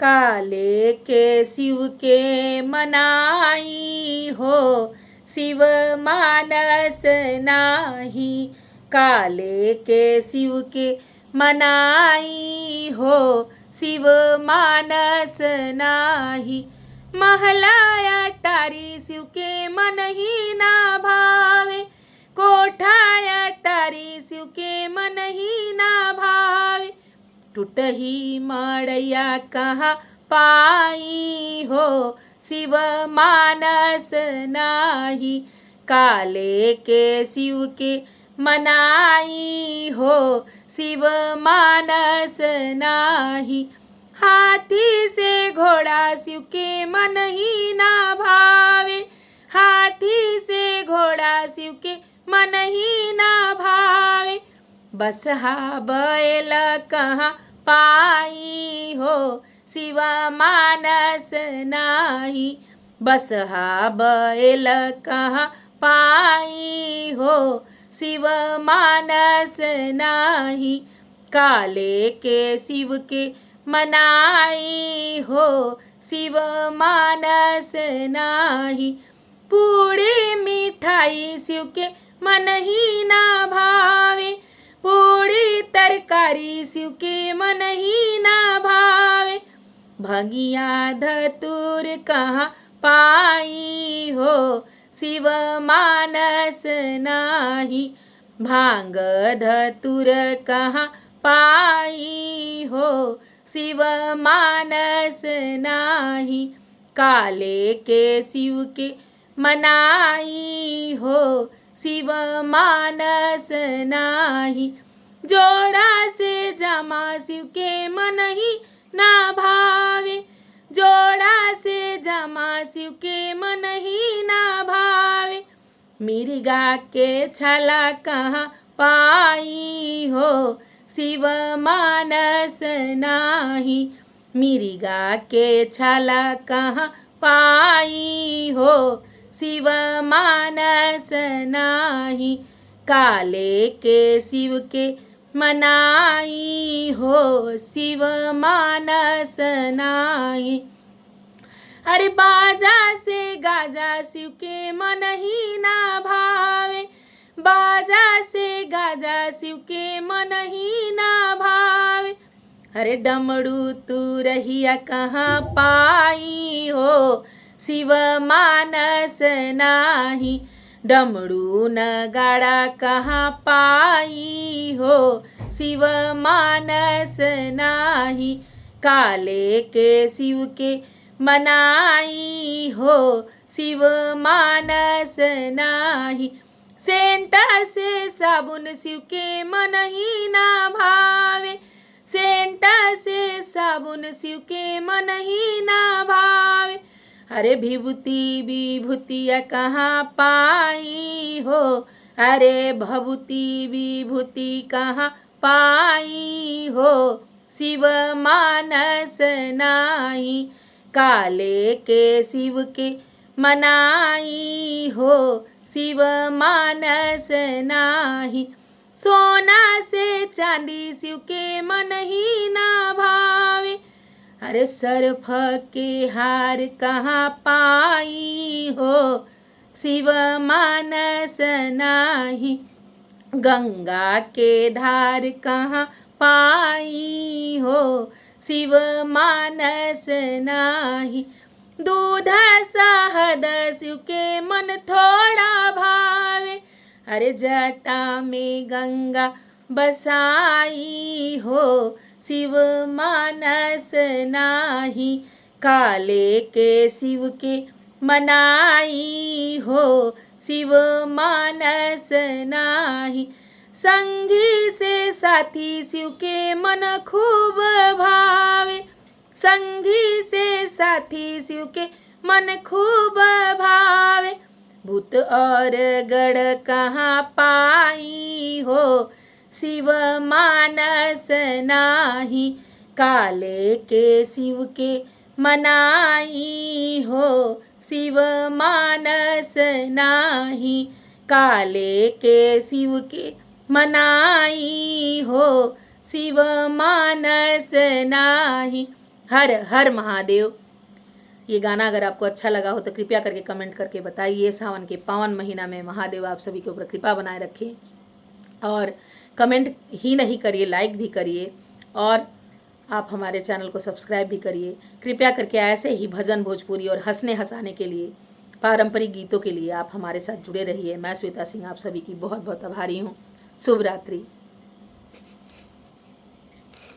काले के शिव के मनाई हो, शिव मानस नाही। काले के शिव के मनाई हो, शिव मानस नाही। महलाया टारी शिव के मन ही ना भावे, कोठाया टारी शिव के मन ही ना भावे। टूटही मड़ैया कहाँ पाई हो, शिव मानस नाही। काले के शिव के मनाई हो, शिव मानस नाही। हाथी से घोड़ा शिव के मन ही ना भावे, हाथी से घोड़ा शिव के मन ही ना भावे। बसहा बैल कहाँ पाई हो, शिव मानस नाही। बसहा बैल कहाँ पाई हो, शिव मानस नाही। काले के शिव के मनाई हो, शिव मानस नाही। पूड़ी मिठाई शिव के मन ही ना भावे, पूड़ी तरकारी शिव के मन ही ना भावे। भंगिया धतूर कहाँ पाई हो, शिव मानस नाही। भांग धतूर कहाँ पाई हो, शिव मानस नाही। काले के शिव के मनाई हो, शिव मानस नाही। जोड़ा से जमा शिव के मन ही ना भावे, जोड़ा से जमा शिव के मन ही ना भावे। मिर्गा के छाला कहाँ पाई हो, शिव मानस नाही। मिर्गा के छाला कहाँ पाई हो, शिव मानस नाही। काले के शिव के मनाई हो, शिव मानस नाही। अरे बाजा से गाजा शिव के मन ही ना भावे, बाजा से गाजा शिव के मन ही ना भावे। अरे डमरू तू रहिया कहाँ पाई हो, शिव मानस नाही। डमरू नगाड़ा कहाँ पाई हो, शिव मानस नाही। काले के शिव के मनाई हो, शिव मानस नाही। सेंटा से साबुन शिव के मन ही ना भावे, सेंटा से साबुन शिव के मन ही ना भावे। अरे विभूति विभूतिया कहाँ पाई हो, अरे भभूति विभूति कहाँ पाई हो, शिव मानस नाही। काले के शिव के मनाई हो, शिव मानस नाही। सोना से चांदी शिव के मन ही ना भावे, अरे सर्फ के हार कहाँ पाई हो, शिव मानस नाही। गंगा के धार कहाँ पाई हो, शिव मानस नाही। दूध शहद शिव के मन थोड़ा भावे, अरे जटा में गंगा बसाई हो, शिव मानस नाही। काले के शिव के मनाई हो, शिव मानस नाही। संगी से साथी शिव के मन खूब भावे, संगी से साथी शिव के मन खूब भावे। भूत और गढ़ कहाँ पाई हो, शिव मानस नाही। काले के शिव के मनाई हो, शिव मानस नाही। काले के शिव के मनाई हो, शिव मानस नाही। हर हर महादेव। ये गाना अगर आपको अच्छा लगा हो तो कृपया करके कमेंट करके बताइए। सावन के पावन महीना में महादेव आप सभी के ऊपर कृपा बनाए रखें। और कमेंट ही नहीं करिए, लाइक भी करिए और आप हमारे चैनल को सब्सक्राइब भी करिए। कृपया करके ऐसे ही भजन, भोजपुरी और हंसने हंसाने के लिए, पारंपरिक गीतों के लिए आप हमारे साथ जुड़े रहिए। मैं श्वेता सिंह आप सभी की बहुत बहुत आभारी हूँ। शुभ रात्रि।